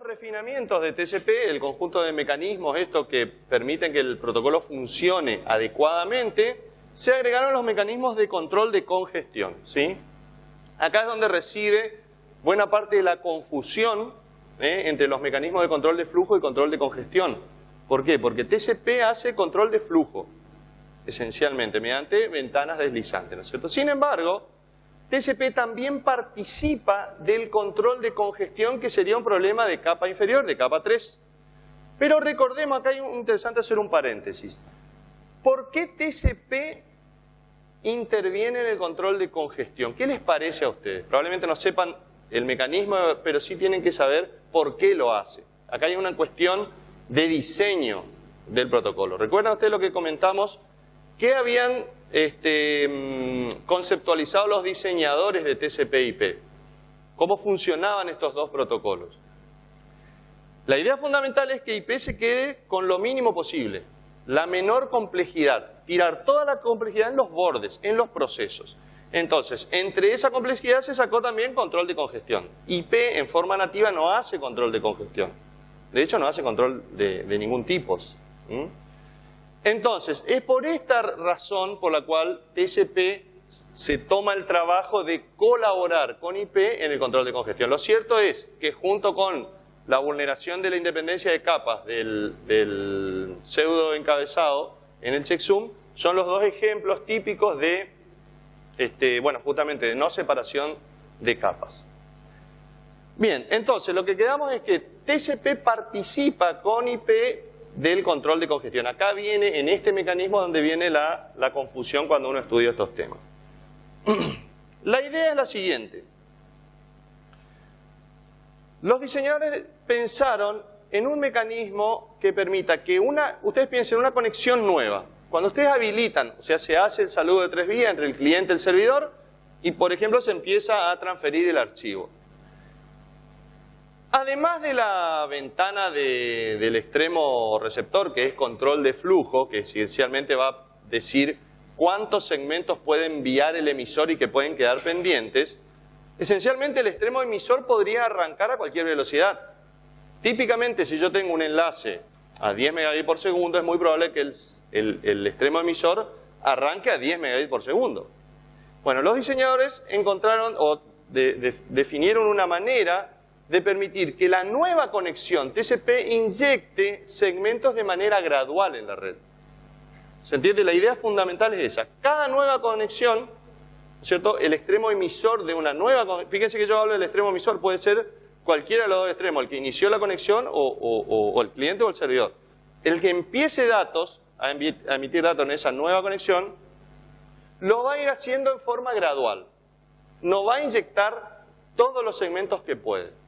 los refinamientos de TCP, el conjunto de mecanismos estos que permiten que el protocolo funcione adecuadamente, se agregaron los mecanismos de control de congestión, ¿sí? Acá es donde reside buena parte de la confusión entre los mecanismos de control de flujo y control de congestión. ¿Por qué? Porque TCP hace control de flujo, esencialmente, mediante ventanas deslizantes, ¿no es cierto? Sin embargo, TCP también participa del control de congestión, que sería un problema de capa inferior, de capa 3. Pero recordemos, acá hay interesante hacer un paréntesis. ¿Por qué TCP interviene en el control de congestión? ¿Qué les parece a ustedes? Probablemente no sepan el mecanismo, pero sí tienen que saber por qué lo hace. Acá hay una cuestión de diseño del protocolo. ¿Recuerdan ustedes lo que comentamos? ¿Qué habían conceptualizado los diseñadores de TCP/IP? ¿Cómo funcionaban estos dos protocolos? La idea fundamental es que IP se quede con lo mínimo posible, la menor complejidad, tirar toda la complejidad en los bordes, en los procesos. Entonces, entre esa complejidad se sacó también control de congestión. IP en forma nativa no hace control de congestión. De hecho, no hace control de ningún tipo. Entonces, es por esta razón por la cual TCP se toma el trabajo de colaborar con IP en el control de congestión. Lo cierto es que junto con la vulneración de la independencia de capas del pseudo encabezado en el checksum, son los dos ejemplos típicos de, justamente de no separación de capas. Bien, entonces lo que quedamos es que TCP participa con IP del control de congestión. Acá viene, en este mecanismo, donde viene la confusión cuando uno estudia estos temas. La idea es la siguiente. Los diseñadores pensaron en un mecanismo que permita que ustedes piensen en una conexión nueva. Cuando ustedes habilitan, o sea, se hace el saludo de 3 vías entre el cliente y el servidor y, por ejemplo, se empieza a transferir el archivo. Además de la ventana del extremo receptor, que es control de flujo, que esencialmente va a decir cuántos segmentos puede enviar el emisor y que pueden quedar pendientes, esencialmente el extremo emisor podría arrancar a cualquier velocidad. Típicamente, si yo tengo un enlace a 10 megabits por segundo, es muy probable que el extremo emisor arranque a 10 megabits por segundo. Bueno, los diseñadores encontraron o definieron una manera de permitir que la nueva conexión TCP inyecte segmentos de manera gradual en la red. ¿Se entiende? La idea fundamental es esa. Cada nueva conexión, ¿no es cierto? El extremo emisor de una nueva... Fíjense que yo hablo del extremo emisor, puede ser cualquiera de los dos extremos, el que inició la conexión o el cliente o el servidor. El que empiece a emitir datos en esa nueva conexión, lo va a ir haciendo en forma gradual. No va a inyectar todos los segmentos que puede.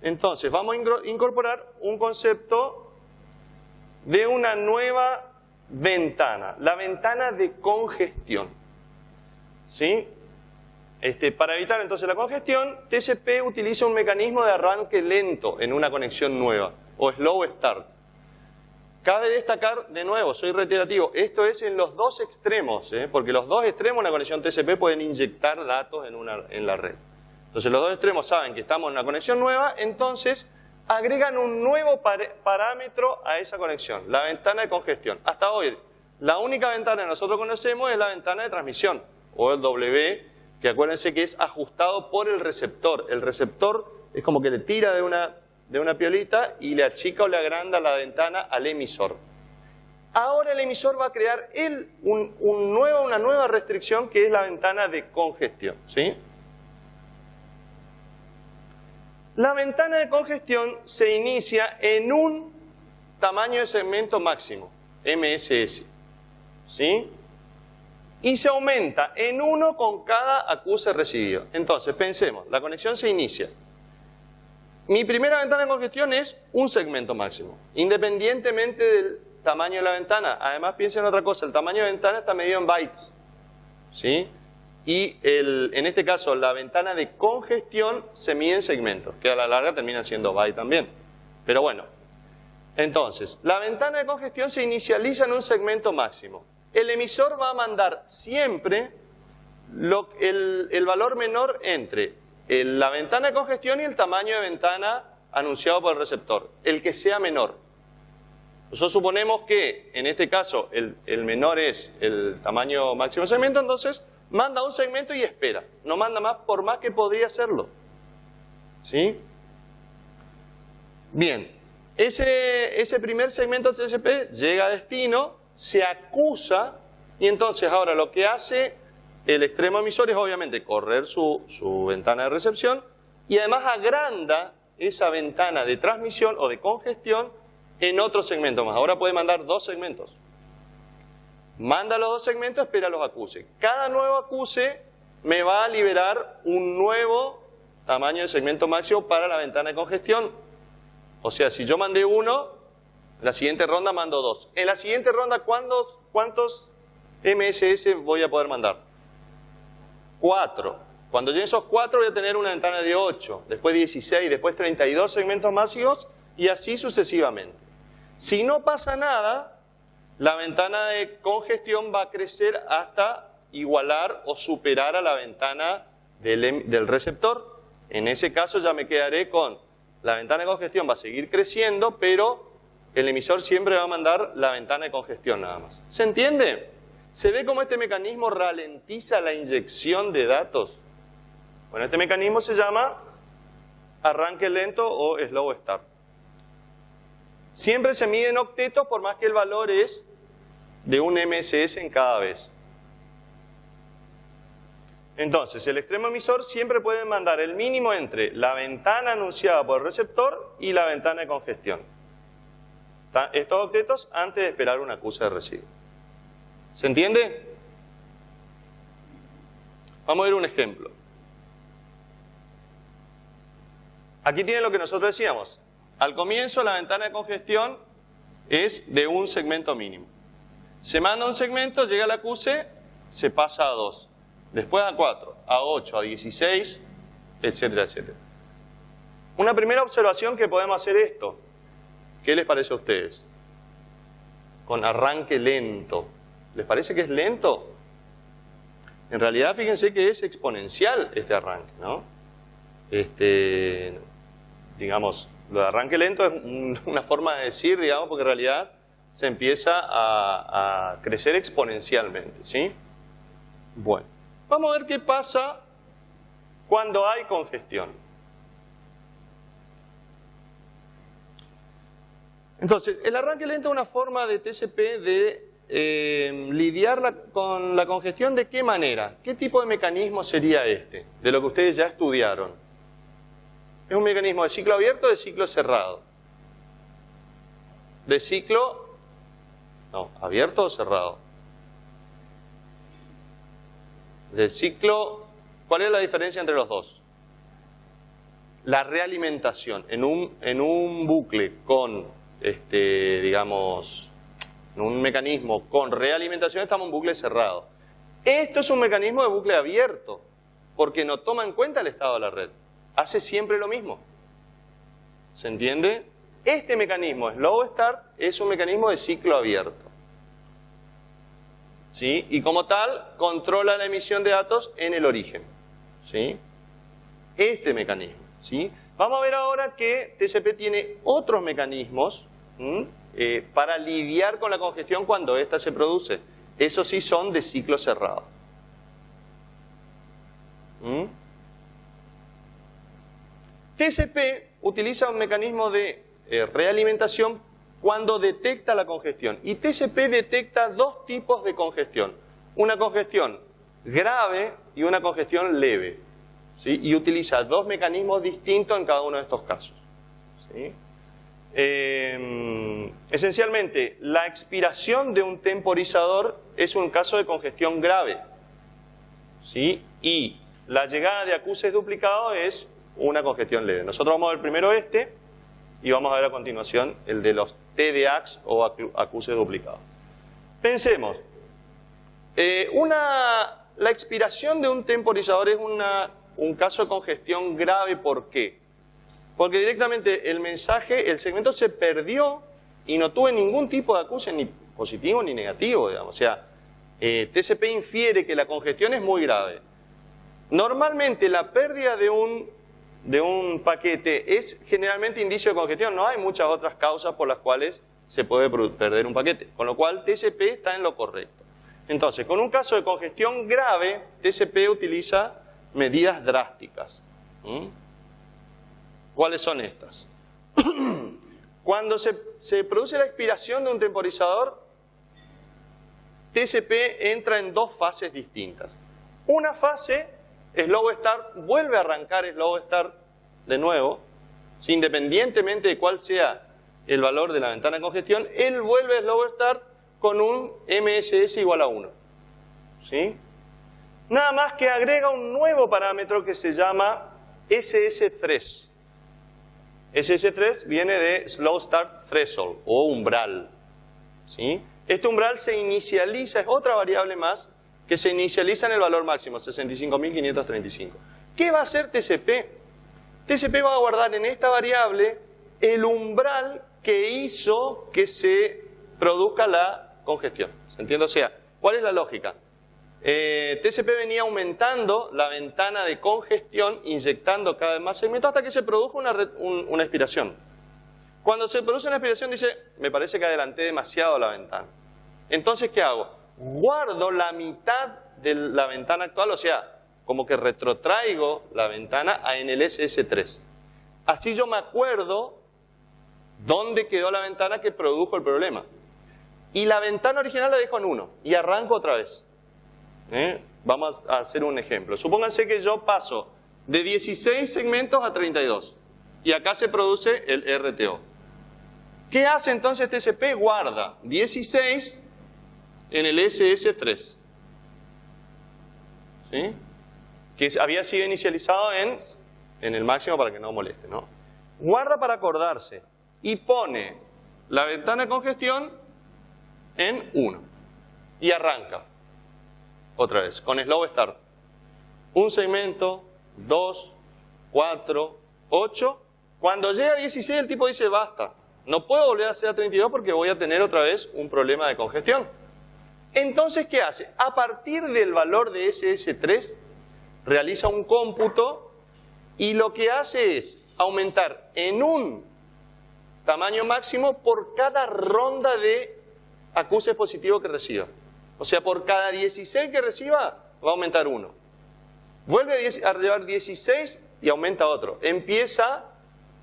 Entonces, vamos a incorporar un concepto de una nueva ventana, la ventana de congestión. ¿Sí? Para evitar entonces la congestión, TCP utiliza un mecanismo de arranque lento en una conexión nueva, o slow start. Cabe destacar, de nuevo, soy reiterativo, esto es en los dos extremos, porque los dos extremos de una conexión TCP pueden inyectar datos en la red. Entonces los dos extremos saben que estamos en una conexión nueva, entonces agregan un nuevo parámetro a esa conexión, la ventana de congestión. Hasta hoy, la única ventana que nosotros conocemos es la ventana de transmisión, o el W, que acuérdense que es ajustado por el receptor. El receptor es como que le tira de una piolita y le achica o le agranda la ventana al emisor. Ahora el emisor va a crear una nueva restricción, que es la ventana de congestión, ¿sí? La ventana de congestión se inicia en un tamaño de segmento máximo, MSS, ¿sí? Y se aumenta en 1 con cada acuse recibido. Entonces, pensemos, la conexión se inicia. Mi primera ventana de congestión es un segmento máximo, independientemente del tamaño de la ventana. Además, piensen en otra cosa, el tamaño de ventana está medido en bytes, ¿sí? Y en este caso, la ventana de congestión se mide en segmentos, que a la larga terminan siendo bytes también. Pero bueno, entonces, la ventana de congestión se inicializa en un segmento máximo. El emisor va a mandar siempre el valor menor entre la ventana de congestión y el tamaño de ventana anunciado por el receptor, el que sea menor. Nosotros suponemos que, en este caso, el menor es el tamaño máximo de segmento, entonces manda un segmento y espera. No manda más, por más que podría hacerlo. ¿Sí? Bien, ese primer segmento TCP llega a destino, se acusa, y entonces ahora lo que hace el extremo emisor es obviamente correr su ventana de recepción y además agranda esa ventana de transmisión o de congestión en otro segmento más. Ahora puede mandar 2 segmentos. Manda los 2 segmentos, espera los acuse. Cada nuevo acuse me va a liberar un nuevo tamaño de segmento máximo para la ventana de congestión. O sea, si yo mandé 1, en la siguiente ronda mando 2. En la siguiente ronda, ¿cuántos MSS voy a poder mandar? 4. Cuando lleguen esos 4 voy a tener una ventana de 8, después 16, después 32 segmentos máximos y así sucesivamente. Si no pasa nada, la ventana de congestión va a crecer hasta igualar o superar a la ventana del receptor. En ese caso ya me quedaré con la ventana de congestión va a seguir creciendo, pero el emisor siempre va a mandar la ventana de congestión nada más. ¿Se entiende? ¿Se ve cómo este mecanismo ralentiza la inyección de datos? Bueno, este mecanismo se llama arranque lento o slow start. Siempre se mide en octetos por más que el valor es de un MSS en cada vez. Entonces, el extremo emisor siempre puede mandar el mínimo entre la ventana anunciada por el receptor y la ventana de congestión. Estos octetos antes de esperar un acuse de recibo. ¿Se entiende? Vamos a ver un ejemplo. Aquí tienen lo que nosotros decíamos. Al comienzo la ventana de congestión es de un segmento mínimo. Se manda un segmento, llega el acuse, se pasa a 2. Después a 4, a 8, a 16, etcétera, etcétera. Una primera observación que podemos hacer esto. ¿Qué les parece a ustedes? Con arranque lento. ¿Les parece que es lento? En realidad, fíjense que es exponencial este arranque, ¿no? Digamos, lo de arranque lento es una forma de decir, digamos, porque en realidad se empieza a crecer exponencialmente, ¿sí? Bueno, vamos a ver qué pasa cuando hay congestión. Entonces, el arranque lento es una forma de TCP de lidiar con la congestión. ¿De qué manera? ¿Qué tipo de mecanismo sería este? De lo que ustedes ya estudiaron. ¿Es un mecanismo de ciclo abierto o de ciclo cerrado? ¿De ciclo? No, ¿abierto o cerrado? De ciclo, ¿cuál es la diferencia entre los dos? La realimentación. En un bucle con, digamos, en un mecanismo con realimentación estamos en bucle cerrado. Esto es un mecanismo de bucle abierto, porque no toma en cuenta el estado de la red. Hace siempre lo mismo. ¿Se entiende? Este mecanismo, Slow Start, es un mecanismo de ciclo abierto. ¿Sí? Y como tal, controla la emisión de datos en el origen. ¿Sí? Este mecanismo. ¿Sí? Vamos a ver ahora que TCP tiene otros mecanismos para lidiar con la congestión cuando ésta se produce. Esos sí son de ciclo cerrado. TCP utiliza un mecanismo de realimentación cuando detecta la congestión. Y TCP detecta 2 tipos de congestión. Una congestión grave y una congestión leve. ¿Sí? Y utiliza 2 mecanismos distintos en cada uno de estos casos. ¿Sí? Esencialmente, la expiración de un temporizador es un caso de congestión grave. ¿Sí? Y la llegada de acuses duplicados es una congestión leve. Nosotros vamos a ver primero y vamos a ver a continuación el de los TDACs o acuses duplicados. Pensemos, la expiración de un temporizador es un caso de congestión grave. ¿Por qué? Porque directamente el segmento se perdió y no tuve ningún tipo de acuse, ni positivo ni negativo, digamos. O sea, TCP infiere que la congestión es muy grave. Normalmente la pérdida de un de un paquete es generalmente indicio de congestión. No hay muchas otras causas por las cuales se puede perder un paquete. Con lo cual TCP está en lo correcto. Entonces, con un caso de congestión grave, TCP utiliza medidas drásticas. ¿Cuáles son estas? Cuando se produce la expiración de un temporizador, TCP entra en dos fases distintas. Una fase, slow start, vuelve a arrancar slow start de nuevo, ¿sí? Independientemente de cuál sea el valor de la ventana de congestión, él vuelve a slow start con un MSS igual a 1. ¿Sí? Nada más que agrega un nuevo parámetro que se llama SS3. SS3 viene de Slow Start Threshold o umbral. ¿Sí? Este umbral se inicializa, es otra variable más, que se inicializa en el valor máximo, 65.535. ¿Qué va a hacer TCP? TCP va a guardar en esta variable el umbral que hizo que se produzca la congestión. ¿Se entiende? O sea, ¿cuál es la lógica? TCP venía aumentando la ventana de congestión, inyectando cada vez más segmentos hasta que se produjo una expiración. Cuando se produce una expiración dice, me parece que adelanté demasiado la ventana. Entonces, ¿qué hago? Guardo la mitad de la ventana actual, o sea, como que retrotraigo la ventana en el SS3. Así yo me acuerdo dónde quedó la ventana que produjo el problema. Y la ventana original la dejo en 1 y arranco otra vez. Vamos a hacer un ejemplo. Supónganse que yo paso de 16 segmentos a 32 y acá se produce el RTO. ¿Qué hace entonces TCP? Guarda 16 en el SS3, ¿sí? Que había sido inicializado en el máximo para que no moleste, ¿no? Guarda para acordarse y pone la ventana de congestión en 1 y arranca otra vez con slow start. Un segmento, 2, 4, 8. Cuando llega a 16 el tipo dice basta, no puedo volver a hacer a 32 porque voy a tener otra vez un problema de congestión. Entonces, ¿qué hace? A partir del valor de SS3 realiza un cómputo y lo que hace es aumentar en un tamaño máximo por cada ronda de acuse positivo que reciba. O sea, por cada 16 que reciba, va a aumentar 1. Vuelve a llevar 16 y aumenta otro. Empieza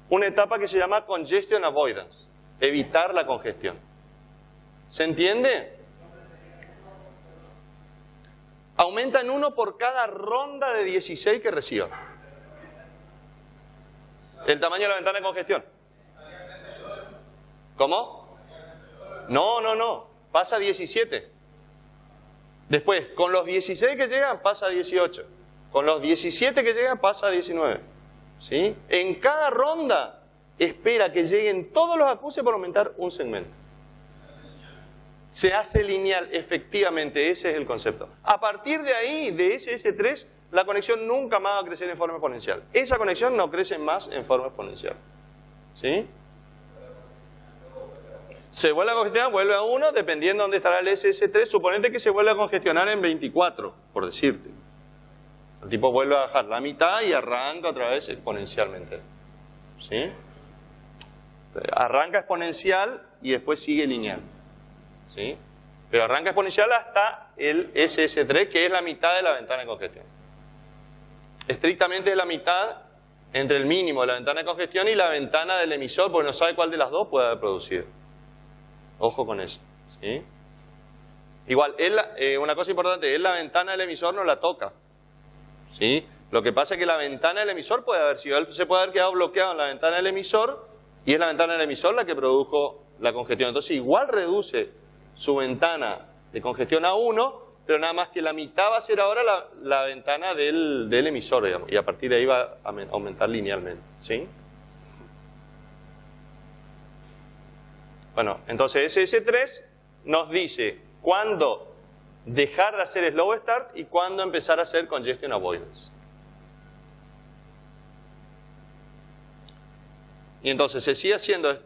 una etapa que se llama congestion avoidance, evitar la congestión. ¿Se entiende? Aumenta en 1 por cada ronda de 16 que reciba. El tamaño de la ventana de congestión. ¿Cómo? No. Pasa a 17. Después, con los 16 que llegan, pasa a 18. Con los 17 que llegan, pasa a 19. ¿Sí? En cada ronda, espera que lleguen todos los acuses por aumentar un segmento. Se hace lineal, efectivamente, ese es el concepto. A partir de ahí, de SS3, la conexión nunca más va a crecer en forma exponencial. Esa conexión no crece más en forma exponencial. ¿Sí? Se vuelve a congestionar, vuelve a 1, dependiendo de dónde estará el SS3. Suponete que se vuelve a congestionar en 24, por decirte. El tipo vuelve a bajar la mitad y arranca otra vez exponencialmente. ¿Sí? Arranca exponencial y después sigue lineal. ¿Sí? Pero arranca exponencial hasta el SS3, que es la mitad de la ventana de congestión. Estrictamente es la mitad entre el mínimo de la ventana de congestión y la ventana del emisor, porque no sabe cuál de las dos puede haber producido. Ojo con eso. ¿Sí? Igual, una cosa importante, él la ventana del emisor no la toca. ¿Sí? Lo que pasa es que la ventana del emisor puede haber sido, él se puede haber quedado bloqueado en la ventana del emisor y es la ventana del emisor la que produjo la congestión. Entonces igual reduce su ventana de congestión a 1, pero nada más que la mitad va a ser ahora la ventana del emisor, digamos, y a partir de ahí va a aumentar linealmente. ¿Sí? Bueno, entonces SS3 nos dice cuándo dejar de hacer slow start y cuándo empezar a hacer congestion avoidance. Y entonces se sigue haciendo,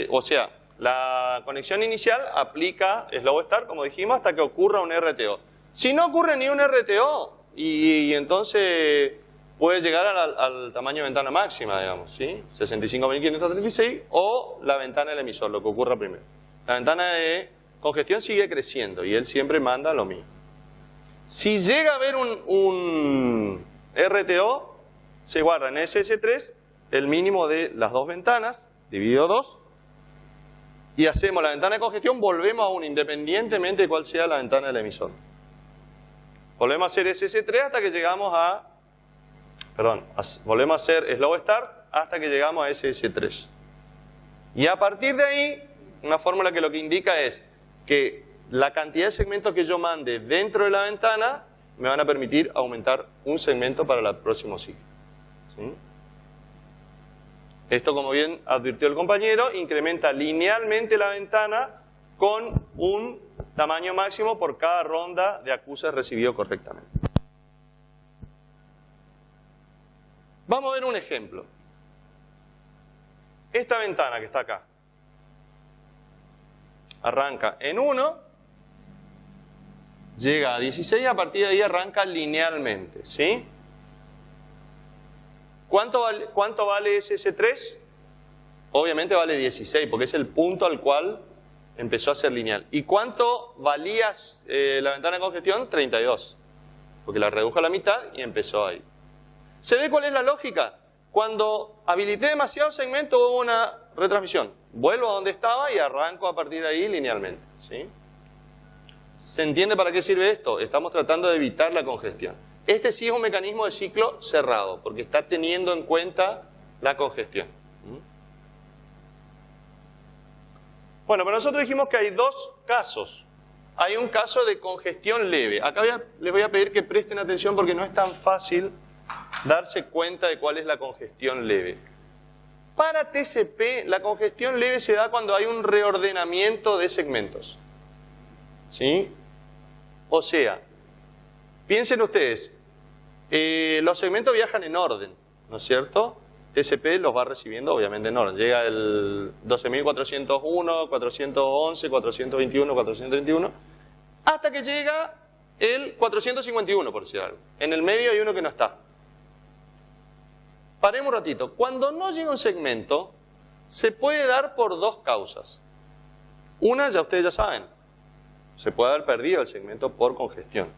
o sea, la conexión inicial aplica slow start, como dijimos, hasta que ocurra un RTO. Si no ocurre ni un RTO, y entonces puede llegar al tamaño de ventana máxima, digamos, ¿sí? 65.536 o la ventana del emisor, lo que ocurra primero. La ventana de congestión sigue creciendo y él siempre manda lo mismo. Si llega a haber un RTO, se guarda en SS3 el mínimo de las dos ventanas, dividido 2, y hacemos la ventana de congestión, volvemos a 1, independientemente de cuál sea la ventana del emisor. Volvemos a hacer SS3 hasta que llegamos a... volvemos a hacer slow start hasta que llegamos a SS3. Y a partir de ahí, una fórmula que lo que indica es que la cantidad de segmentos que yo mande dentro de la ventana me van a permitir aumentar un segmento para el próximo ciclo. ¿Sí? Esto, como bien advirtió el compañero, incrementa linealmente la ventana con un tamaño máximo por cada ronda de acuses recibido correctamente. Vamos a ver un ejemplo. Esta ventana que está acá arranca en 1, llega a 16 y a partir de ahí arranca linealmente, ¿sí? ¿Cuánto vale SS3? Obviamente vale 16, porque es el punto al cual empezó a ser lineal. ¿Y cuánto valía la ventana de congestión? 32, porque la redujo a la mitad y empezó ahí. ¿Se ve cuál es la lógica? Cuando habilité demasiado segmento hubo una retransmisión. Vuelvo a donde estaba y arranco a partir de ahí linealmente, ¿sí? ¿Se entiende para qué sirve esto? Estamos tratando de evitar la congestión. Este sí es un mecanismo de ciclo cerrado, porque está teniendo en cuenta la congestión. Bueno, pero nosotros dijimos que hay dos casos. Hay un caso de congestión leve. Acá les voy a pedir que presten atención porque no es tan fácil darse cuenta de cuál es la congestión leve. Para TCP, la congestión leve se da cuando hay un reordenamiento de segmentos. ¿Sí? O sea, piensen ustedes, los segmentos viajan en orden, ¿no es cierto? TCP los va recibiendo obviamente en orden. Llega el 12.401, 411, 421, 431, hasta que llega el 451, por decir algo. En el medio hay uno que no está. Paremos un ratito. Cuando no llega un segmento, se puede dar por dos causas. Una, ya ustedes ya saben, se puede haber perdido el segmento por congestión.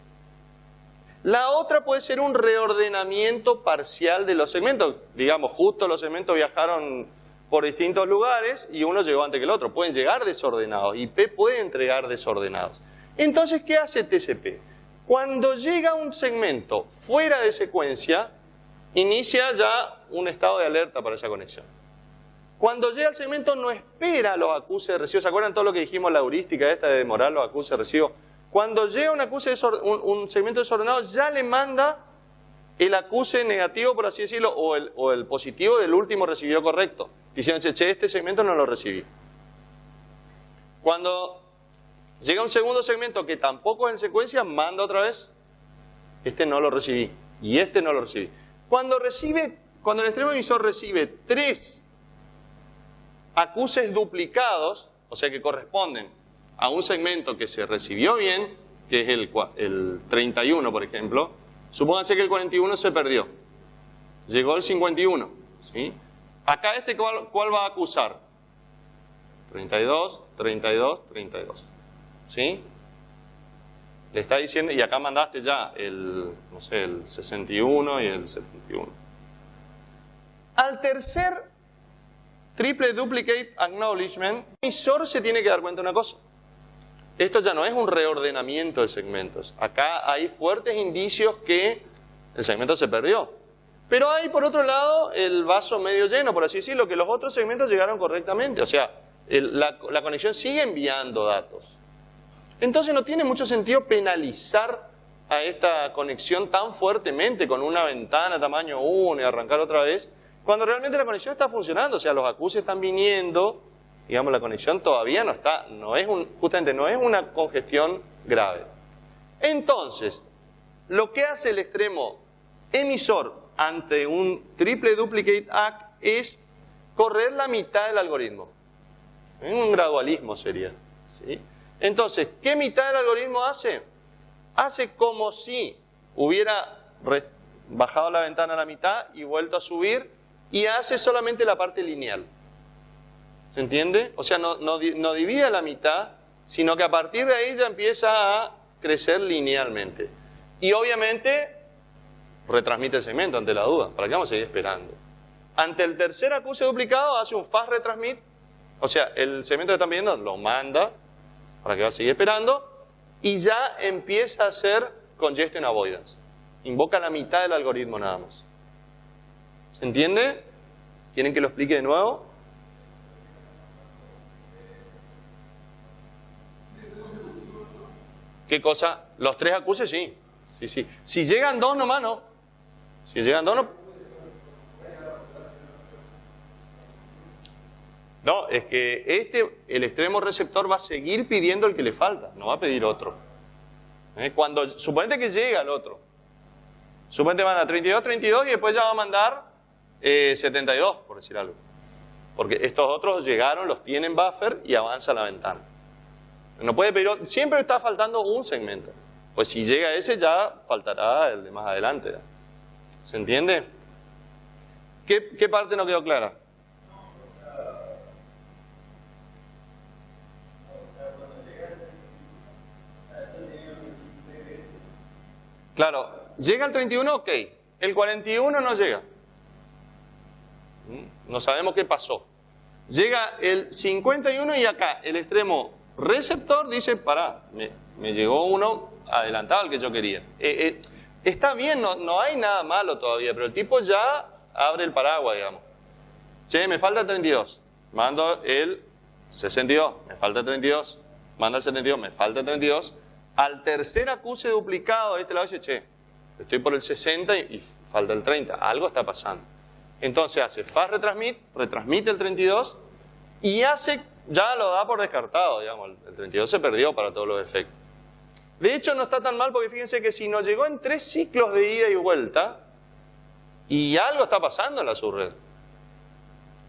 La otra puede ser un reordenamiento parcial de los segmentos. Digamos, justo los segmentos viajaron por distintos lugares y uno llegó antes que el otro. Pueden llegar desordenados. IP puede entregar desordenados. Entonces, ¿qué hace TCP? Cuando llega un segmento fuera de secuencia, inicia ya un estado de alerta para esa conexión. Cuando llega el segmento no espera los acuses de recibo. ¿Se acuerdan todo lo que dijimos, la heurística esta de demorar los acuses de recibo? Cuando llega un segmento desordenado, ya le manda el acuse negativo, por así decirlo, o el positivo del último recibido correcto, diciendo, che, este segmento no lo recibí. Cuando llega un segundo segmento que tampoco es en secuencia, manda otra vez, este no lo recibí, y este no lo recibí. Cuando el extremo emisor recibe 3 acuses duplicados, o sea que corresponden a un segmento que se recibió bien, que es el 31, por ejemplo, supónganse que el 41 se perdió. Llegó el 51. ¿Sí? Acá ¿cuál va a acusar? 32, 32, 32. ¿Sí? Le está diciendo, y acá mandaste ya el 61 y el 71. Al tercer triple duplicate acknowledgement, el emisor se tiene que dar cuenta de una cosa. Esto ya no es un reordenamiento de segmentos. Acá hay fuertes indicios que el segmento se perdió. Pero hay, por otro lado, el vaso medio lleno, por así decirlo, que los otros segmentos llegaron correctamente. O sea, la conexión sigue enviando datos. Entonces no tiene mucho sentido penalizar a esta conexión tan fuertemente con una ventana tamaño 1 y arrancar otra vez, cuando realmente la conexión está funcionando. O sea, los acuses están viniendo. Digamos, la conexión todavía no está, justamente no es una congestión grave. Entonces, lo que hace el extremo emisor ante un triple duplicate ACK es correr la mitad del algoritmo. Un gradualismo sería. ¿Sí? Entonces, ¿qué mitad del algoritmo hace? Hace como si hubiera bajado la ventana a la mitad y vuelto a subir, y hace solamente la parte lineal. ¿Se entiende? O sea, no divide a la mitad, sino que a partir de ahí ya empieza a crecer linealmente. Y obviamente retransmite el segmento ante la duda. ¿Para qué vamos a seguir esperando? Ante el tercer acuse duplicado hace un fast retransmit, o sea, el segmento que están pidiendo lo manda, para que va a seguir esperando, y ya empieza a hacer congestion avoidance. Invoca la mitad del algoritmo nada más. ¿Se entiende? ¿Quieren que lo explique de nuevo? ¿Qué cosa? Los tres acuses, sí. Sí. Si llegan dos nomás, no. Si llegan dos, no. No, es que el extremo receptor va a seguir pidiendo el que le falta, no va a pedir otro. Suponete que llega el otro. Suponete manda 32, 32 y después ya va a mandar 72, por decir algo. Porque estos otros llegaron, los tienen buffer y avanza la ventana. No puede pedir otro. Siempre está faltando un segmento. Pues si llega ese ya faltará el de más adelante. ¿Se entiende? ¿Qué parte no quedó clara? Claro, llega el 31, ok. El 41 no llega. No sabemos qué pasó. Llega el 51 y acá el extremo receptor dice, pará, me llegó uno adelantado al que yo quería. Está bien, no hay nada malo todavía, pero el tipo ya abre el paraguas, digamos. Che, me falta 32. Mando el 62, me falta 32. Mando el 72, me falta 32. Al tercer acuse duplicado, este lado dice, che, estoy por el 60 y falta el 30. Algo está pasando. Entonces hace fast retransmit, retransmite el 32 y ya lo da por descartado, digamos. El 32 se perdió para todos los efectos. De hecho, no está tan mal porque fíjense que si nos llegó en 3 ciclos de ida y vuelta y algo está pasando en la subred.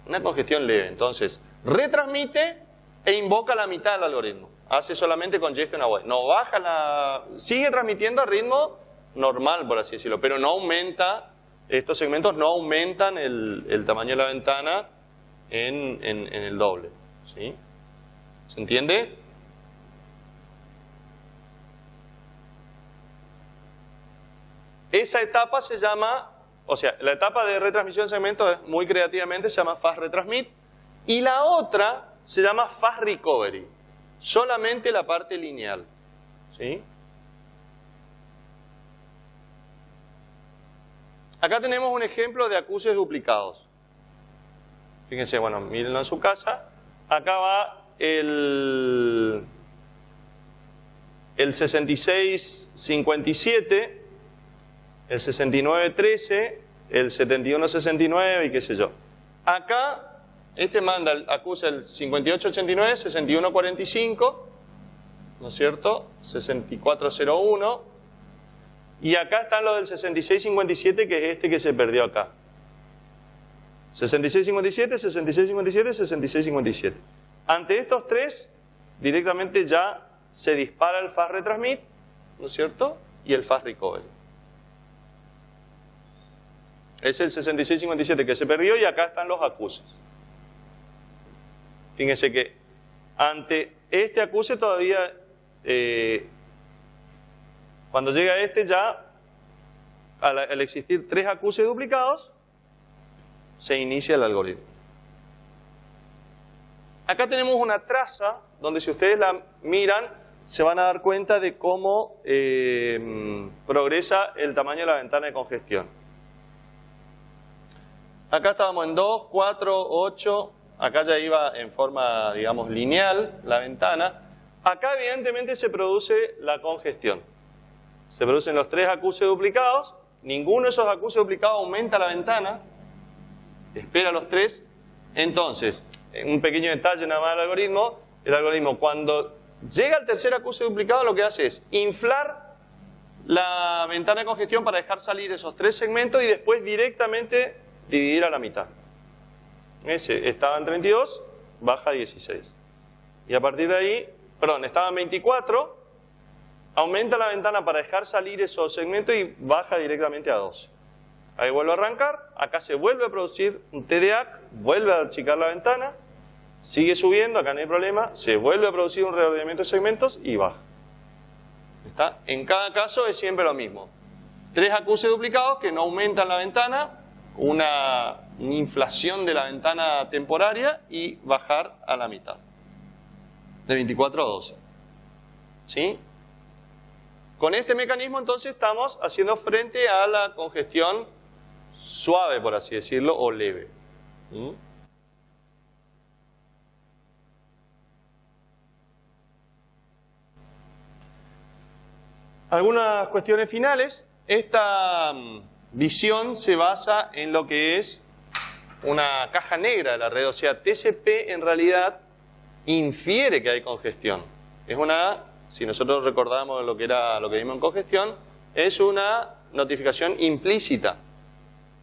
Una congestión leve. Entonces, retransmite e invoca la mitad del algoritmo. Hace solamente congestion avoidance. No baja sigue transmitiendo a ritmo normal, por así decirlo, pero no aumenta, estos segmentos no aumentan el tamaño de la ventana en el doble. ¿Sí? ¿Se entiende? Esa etapa se llama, o sea, la etapa de retransmisión de segmentos muy creativamente se llama fast retransmit y la otra se llama fast recovery. Solamente la parte lineal. ¿Sí? Acá tenemos un ejemplo de acuses duplicados. Fíjense, bueno, mírenlo en su casa. Acá va el 6657, el 6913, el 7169 y qué sé yo. Acá manda, acusa el 5889, 6145, ¿no es cierto? 6401. Y acá están los del 6657, que es este que se perdió acá. 6657, 6657, 6657. Ante estos tres, directamente ya se dispara el fast retransmit, ¿no es cierto? Y el fast recovery. Es el 6657 que se perdió y acá están los acuses. Fíjense que ante este acuse todavía, cuando llega ya, al existir 3 acuses duplicados, se inicia el algoritmo. Acá tenemos una traza donde si ustedes la miran se van a dar cuenta de cómo progresa el tamaño de la ventana de congestión. Acá estábamos en 2, 4, 8... Acá ya iba en forma, digamos, lineal la ventana. Acá evidentemente se produce la congestión. Se producen los 3 acuses duplicados. Ninguno de esos acuses duplicados aumenta la ventana. Espera los 3. Entonces, un pequeño detalle nada más del algoritmo. El algoritmo cuando llega al tercer acuse duplicado lo que hace es inflar la ventana de congestión para dejar salir esos 3 segmentos y después directamente dividir a la mitad. Ese estaba en 32, baja a 16. Y a partir de ahí, estaba en 24, aumenta la ventana para dejar salir esos segmentos y baja directamente a 12. Ahí vuelve a arrancar, acá se vuelve a producir un TDAC, vuelve a achicar la ventana, sigue subiendo, acá no hay problema, se vuelve a producir un reordenamiento de segmentos y baja. ¿Está? En cada caso es siempre lo mismo. 3 acuses duplicados que no aumentan la ventana, una inflación de la ventana temporaria y bajar a la mitad. De 24 a 12. ¿Sí? Con este mecanismo entonces estamos haciendo frente a la congestión suave, por así decirlo, o leve. ¿Mm? Algunas cuestiones finales. Esta visión se basa en lo que es una caja negra de la red, o sea, TCP en realidad infiere que hay congestión. Es una, si nosotros recordamos lo que vimos en congestión, es una notificación implícita.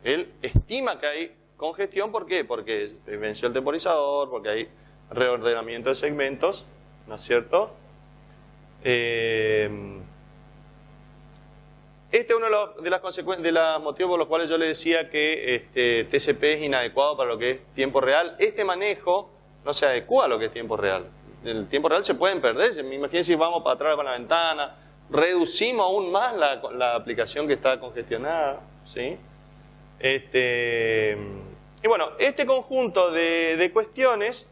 Él estima que hay congestión, ¿por qué? Porque venció el temporizador, porque hay reordenamiento de segmentos, ¿no es cierto? Este es uno de los motivos por los cuales yo le decía que TCP es inadecuado para lo que es tiempo real. Este manejo no se adecua a lo que es tiempo real. En el tiempo real se pueden perder. Imagínense si vamos para atrás con la ventana, reducimos aún más la aplicación que está congestionada, ¿sí? Y bueno, este conjunto de cuestiones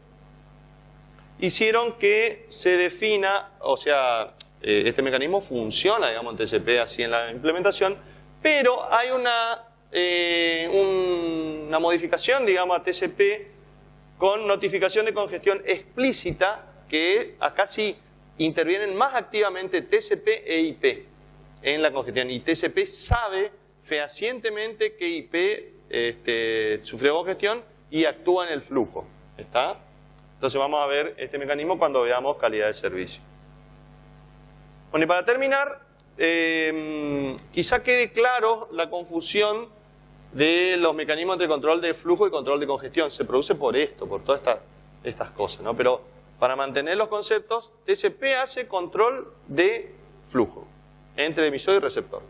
hicieron que se defina, o sea, este mecanismo funciona, digamos, en TCP así en la implementación, pero hay una modificación, digamos, a TCP con notificación de congestión explícita, que acá sí intervienen más activamente TCP e IP en la congestión, y TCP sabe fehacientemente que IP sufrió congestión y actúa en el flujo. ¿Está? Entonces vamos a ver este mecanismo cuando veamos calidad de servicio. Bueno, y para terminar, quizá quede claro la confusión de los mecanismos de control de flujo y control de congestión. Se produce por esto, por todas estas cosas, ¿no? Pero para mantener los conceptos, TCP hace control de flujo entre emisor y receptor.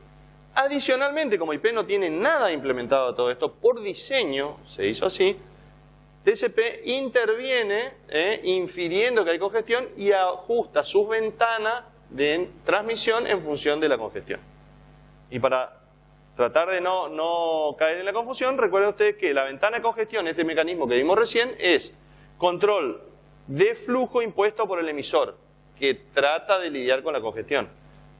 Adicionalmente, como IP no tiene nada implementado de todo esto, por diseño se hizo así, TCP interviene infiriendo que hay congestión y ajusta sus ventanas de transmisión en función de la congestión. Y para tratar de no caer en la confusión, recuerden ustedes que la ventana de congestión, este mecanismo que vimos recién, es control de flujo impuesto por el emisor, que trata de lidiar con la congestión.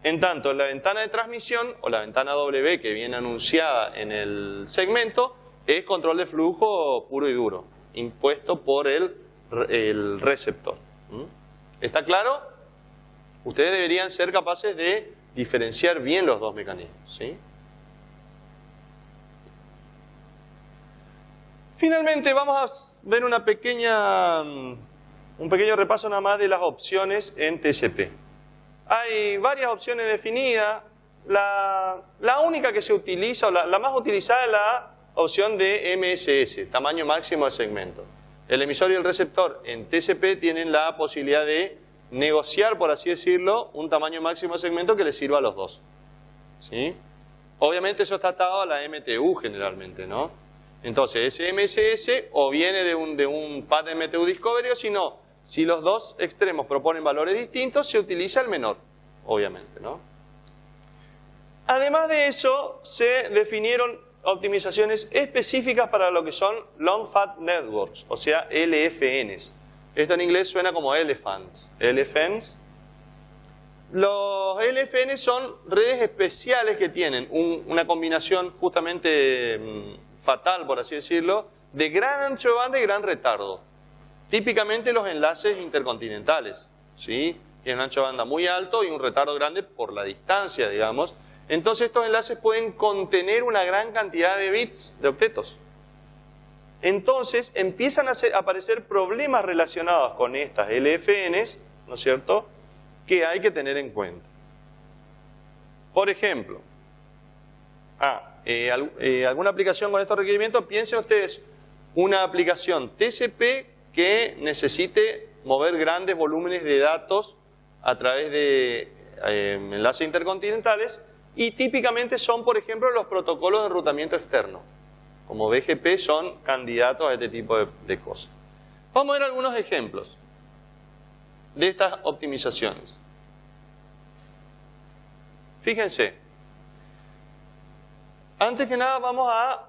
En tanto, la ventana de transmisión, o la ventana W que viene anunciada en el segmento, es control de flujo puro y duro, impuesto por el receptor. ¿Está claro? Ustedes deberían ser capaces de diferenciar bien los dos mecanismos, ¿sí? Finalmente vamos a ver un pequeño repaso nada más de las opciones en TCP. Hay varias opciones definidas. La única que se utiliza, o la más utilizada, es la opción de MSS, tamaño máximo de segmento. El emisor y el receptor en TCP tienen la posibilidad de negociar, por así decirlo, un tamaño máximo de segmento que les sirva a los dos. ¿Sí? Obviamente eso está atado a la MTU generalmente, ¿no? Entonces ese MSS o viene de un pad de MTU Discovery, o si no, si los dos extremos proponen valores distintos, se utiliza el menor, obviamente, ¿no? Además de eso, se definieron optimizaciones específicas para lo que son Long Fat Networks, o sea, LFNs. Esto en inglés suena como elephants. Elephants. Los LFN son redes especiales que tienen una combinación justamente fatal, por así decirlo, de gran ancho de banda y gran retardo. Típicamente los enlaces intercontinentales, ¿sí? Tienen un ancho de banda muy alto y un retardo grande por la distancia, digamos. Entonces estos enlaces pueden contener una gran cantidad de bits, de octetos. Entonces empiezan a aparecer problemas relacionados con estas LFNs, ¿no es cierto?, que hay que tener en cuenta. Por ejemplo, alguna aplicación con estos requerimientos, piensen ustedes una aplicación TCP que necesite mover grandes volúmenes de datos a través de enlaces intercontinentales Y típicamente son, por ejemplo, los protocolos de enrutamiento externo. Como BGP son candidatos a este tipo de cosas. Vamos a ver algunos ejemplos de estas optimizaciones. Fíjense, antes que nada vamos a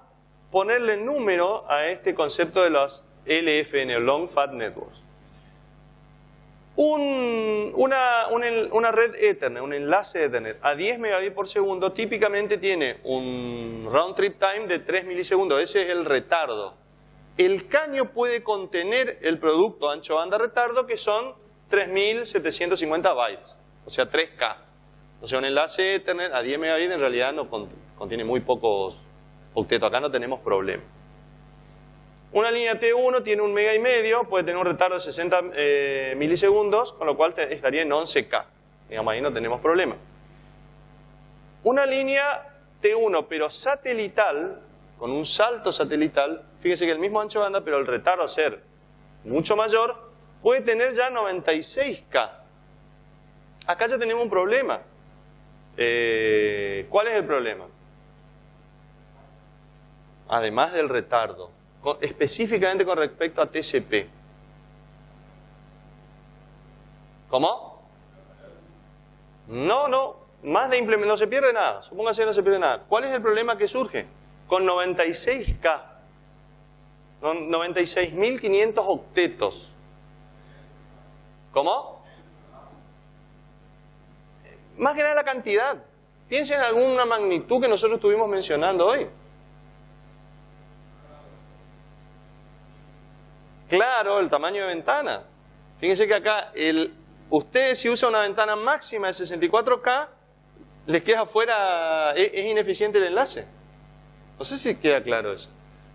ponerle número a este concepto de los LFN, Long Fat Networks. Una red Ethernet, un enlace Ethernet a 10 megabits por segundo típicamente tiene un round trip time de 3 milisegundos, ese es el retardo. El caño puede contener el producto ancho banda retardo que son 3750 bytes, o sea 3K. O sea, un enlace Ethernet a 10 megabits en realidad no contiene muy pocos octetos, acá no tenemos problema. Una línea T1 tiene 1,5 MB, puede tener un retardo de 60 milisegundos, con lo cual estaría en 11K. Digamos, ahí no tenemos problema. Una línea T1, pero satelital, con un salto satelital, fíjense que el mismo ancho de banda, pero el retardo a ser mucho mayor, puede tener ya 96K. Acá ya tenemos un problema. ¿Cuál es el problema? Además del retardo, específicamente con respecto a TCP. ¿Cómo? No no se pierde nada, supóngase que no se pierde nada. ¿Cuál es el problema que surge? Con 96K, 96.500 octetos. ¿Cómo? Más que nada la cantidad. Piensen en alguna magnitud que nosotros estuvimos mencionando hoy. Claro, el tamaño de ventana. Fíjense que acá, ustedes si usan una ventana máxima de 64K, les queda afuera, es ineficiente el enlace. No sé si queda claro eso.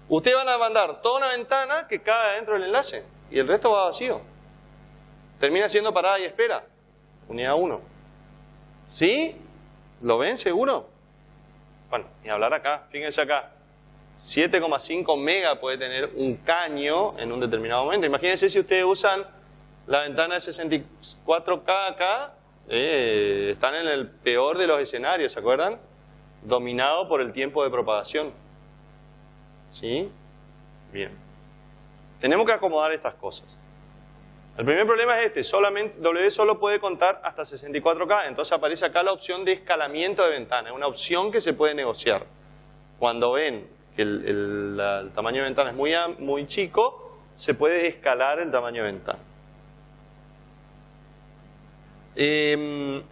Ustedes van a mandar toda una ventana que cabe dentro del enlace y el resto va vacío. Termina siendo parada y espera. Unidad 1. ¿Sí? ¿Lo ven seguro? Bueno, ni hablar acá. Fíjense acá. 7,5 mega puede tener un caño en un determinado momento. Imagínense si ustedes usan la ventana de 64K acá, están en el peor de los escenarios, ¿se acuerdan? Dominado por el tiempo de propagación. ¿Sí? Bien. Tenemos que acomodar estas cosas. El primer problema es este, W solo puede contar hasta 64K, entonces aparece acá la opción de escalamiento de ventana, es una opción que se puede negociar. Cuando ven que el tamaño de ventana es muy chico, se puede escalar el tamaño de ventana.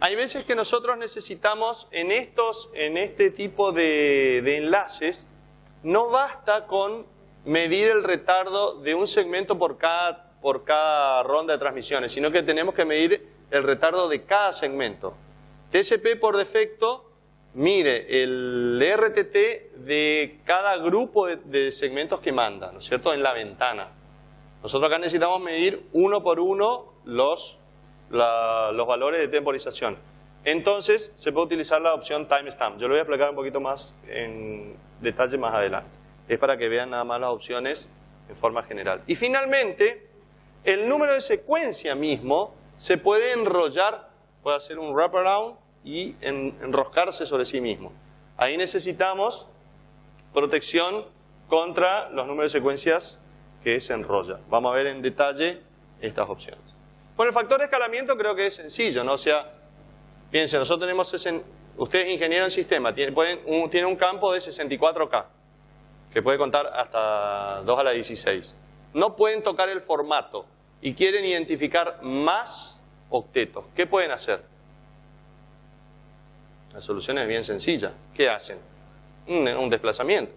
Hay veces que nosotros necesitamos en este tipo de enlaces, no basta con medir el retardo de un segmento por cada ronda de transmisiones, sino que tenemos que medir el retardo de cada segmento. TCP por defecto mide el RTT de cada grupo de segmentos que manda, ¿no es cierto?, en la ventana. Nosotros acá necesitamos medir uno por uno los valores de temporización. Entonces se puede utilizar la opción timestamp. Yo lo voy a explicar un poquito más en detalle más adelante. Es para que vean nada más las opciones en forma general. Y finalmente, el número de secuencia mismo se puede enrollar, puede hacer un wraparound y enroscarse sobre sí mismo. Ahí necesitamos protección contra los números de secuencias que se enrollan. Vamos a ver en detalle estas opciones. Bueno, el factor de escalamiento creo que es sencillo, ¿no? O sea, piensen, nosotros tenemos, ustedes ingenieros en sistema, tienen un campo de 64K, que puede contar hasta 2 a la 16. No pueden tocar el formato y quieren identificar más octetos. ¿Qué pueden hacer? La solución es bien sencilla. ¿Qué hacen? Un desplazamiento.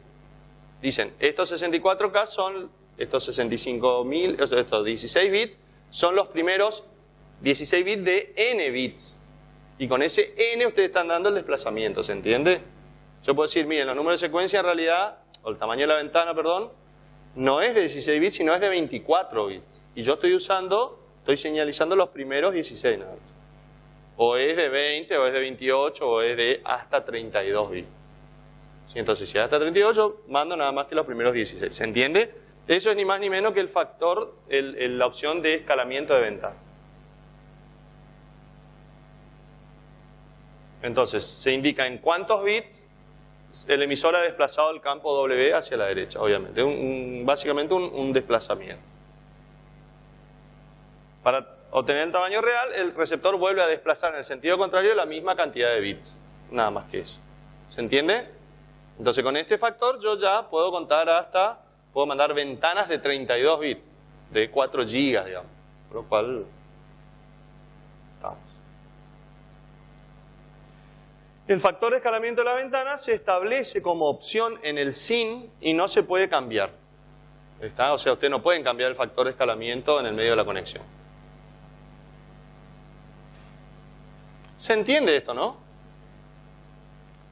Dicen, estos 64K son, estos 65.000, estos 16 bits, son los primeros 16 bits de n bits. Y con ese n ustedes están dando el desplazamiento, ¿se entiende? Yo puedo decir, miren, los números de secuencia en realidad, o el tamaño de la ventana, perdón, no es de 16 bits, sino es de 24 bits. Y yo estoy señalizando los primeros 16 nada más. O es de 20, o es de 28, o es de hasta 32 bits. ¿Sí? Entonces, si es hasta 38, mando nada más que los primeros 16. ¿Se entiende? Eso es ni más ni menos que el factor, la opción de escalamiento de ventana. Entonces, se indica en cuántos bits el emisor ha desplazado el campo W hacia la derecha, obviamente. Básicamente un desplazamiento. Para obtener el tamaño real, el receptor vuelve a desplazar en el sentido contrario la misma cantidad de bits. Nada más que eso. ¿Se entiende? Entonces, con este factor yo ya puedo contar hasta, puedo mandar ventanas de 32 bits, de 4 gigas, digamos. Por lo cual, estamos. El factor de escalamiento de la ventana se establece como opción en el SIN y no se puede cambiar. ¿Está? O sea, ustedes no pueden cambiar el factor de escalamiento en el medio de la conexión. ¿Se entiende esto, no?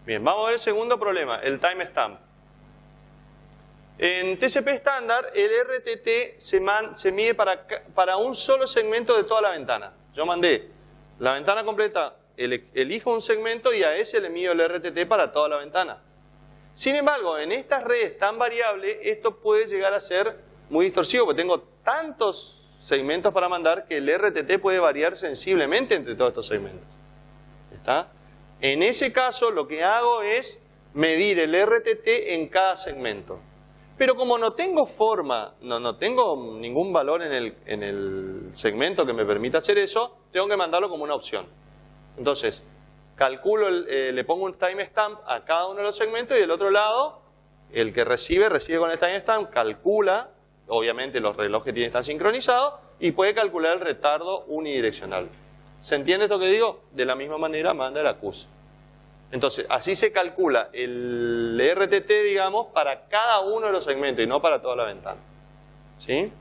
Bien, vamos a ver el segundo problema, el timestamp. En TCP estándar, el RTT se mide para un solo segmento de toda la ventana. Yo mandé la ventana completa, elijo un segmento y a ese le mido el RTT para toda la ventana. Sin embargo, en estas redes tan variables, esto puede llegar a ser muy distorsivo, porque tengo tantos segmentos para mandar que el RTT puede variar sensiblemente entre todos estos segmentos. ¿Está? En ese caso, lo que hago es medir el RTT en cada segmento. Pero como no tengo forma, no tengo ningún valor en el segmento que me permita hacer eso, tengo que mandarlo como una opción. Entonces, calculo, le pongo un timestamp a cada uno de los segmentos y del otro lado, el que recibe con el timestamp, calcula, obviamente los relojes tienen que estar sincronizados, y puede calcular el retardo unidireccional. ¿Se entiende esto que digo? De la misma manera manda el acuse. Entonces, así se calcula el RTT, digamos, para cada uno de los segmentos y no para toda la ventana. ¿Sí?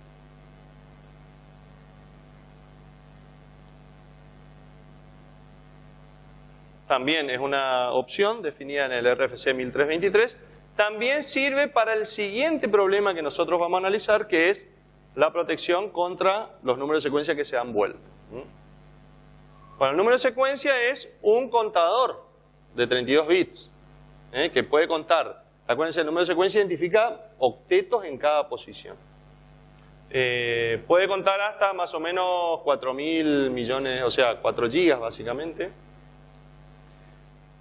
También es una opción definida en el RFC 1323. También sirve para el siguiente problema que nosotros vamos a analizar, que es la protección contra los números de secuencia que se dan vuelta. Bueno, el número de secuencia es un contador de 32 bits, que puede contar. Acuérdense, el número de secuencia identifica octetos en cada posición. Puede contar hasta más o menos 4.000 millones, o sea, 4 gigas básicamente.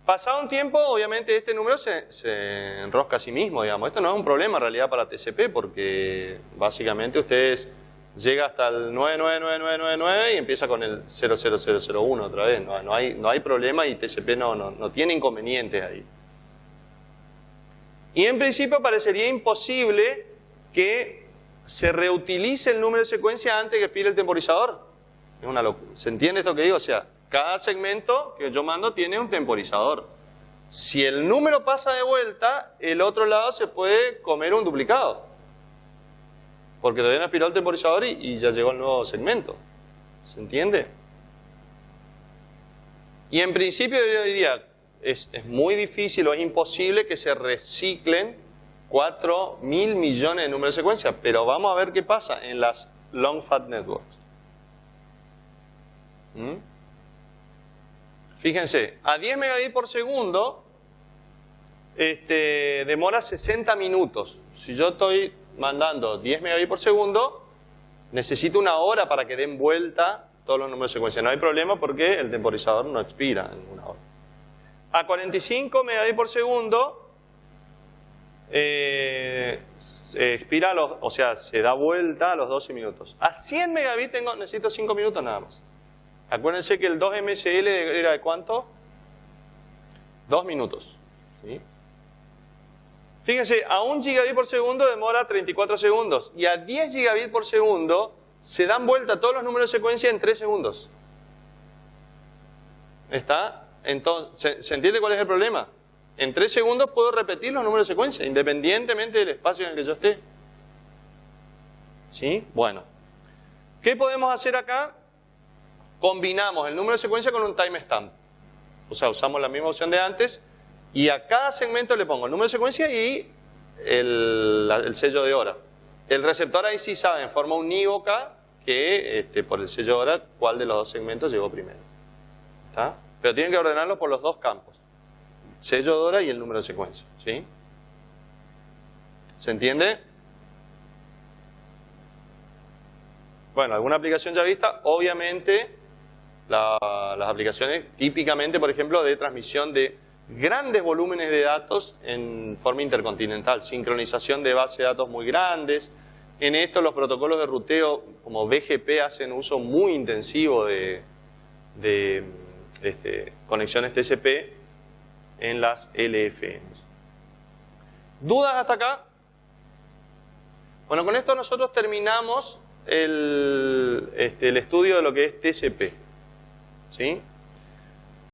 Pasado un tiempo, obviamente este número se enrosca a sí mismo, digamos. Esto no es un problema en realidad para TCP, porque básicamente ustedes llega hasta el 999999 y empieza con el 00001 otra vez. No hay problema y TCP no tiene inconvenientes ahí. Y en principio parecería imposible que se reutilice el número de secuencia antes que expire el temporizador. Es una locura. ¿Se entiende esto que digo? O sea, cada segmento que yo mando tiene un temporizador. Si el número pasa de vuelta, el otro lado se puede comer un duplicado. Porque todavía no expiró el temporizador y ya llegó el nuevo segmento. ¿Se entiende? Y en principio yo diría, es muy difícil o es imposible que se reciclen 4.000 millones de números de secuencia, pero vamos a ver qué pasa en las long fat networks. Fíjense, a 10 megabits por segundo demora 60 minutos. Si yo estoy mandando 10 megabits por segundo, necesito una hora para que den vuelta todos los números de secuencia. No hay problema porque el temporizador no expira en una hora. A 45 megabits por segundo expira, o sea, se da vuelta a los 12 minutos. A 100 megabits necesito 5 minutos nada más. Acuérdense que el 2MSL era de ¿cuánto? 2 minutos. ¿Sí? Fíjense, a 1 gigabit por segundo demora 34 segundos y a 10 gigabit por segundo se dan vuelta todos los números de secuencia en 3 segundos. ¿Está? Entonces, ¿se entiende cuál es el problema? En 3 segundos puedo repetir los números de secuencia independientemente del espacio en el que yo esté. ¿Sí? Bueno. ¿Qué podemos hacer acá? Combinamos el número de secuencia con un timestamp. O sea, usamos la misma opción de antes. Y a cada segmento le pongo el número de secuencia y el sello de hora. El receptor ahí sí sabe en forma unívoca que por el sello de hora cuál de los dos segmentos llegó primero. ¿Está? Pero tienen que ordenarlo por los dos campos. Sello de hora y el número de secuencia. ¿Sí? ¿Se entiende? Bueno, alguna aplicación ya vista. Obviamente las aplicaciones típicamente, por ejemplo, de transmisión de grandes volúmenes de datos en forma intercontinental, sincronización de bases de datos muy grandes. En esto los protocolos de ruteo como BGP hacen uso muy intensivo de conexiones TCP en las LFNs. ¿Dudas hasta acá? Bueno, con esto nosotros terminamos el estudio de lo que es TCP. ¿Sí?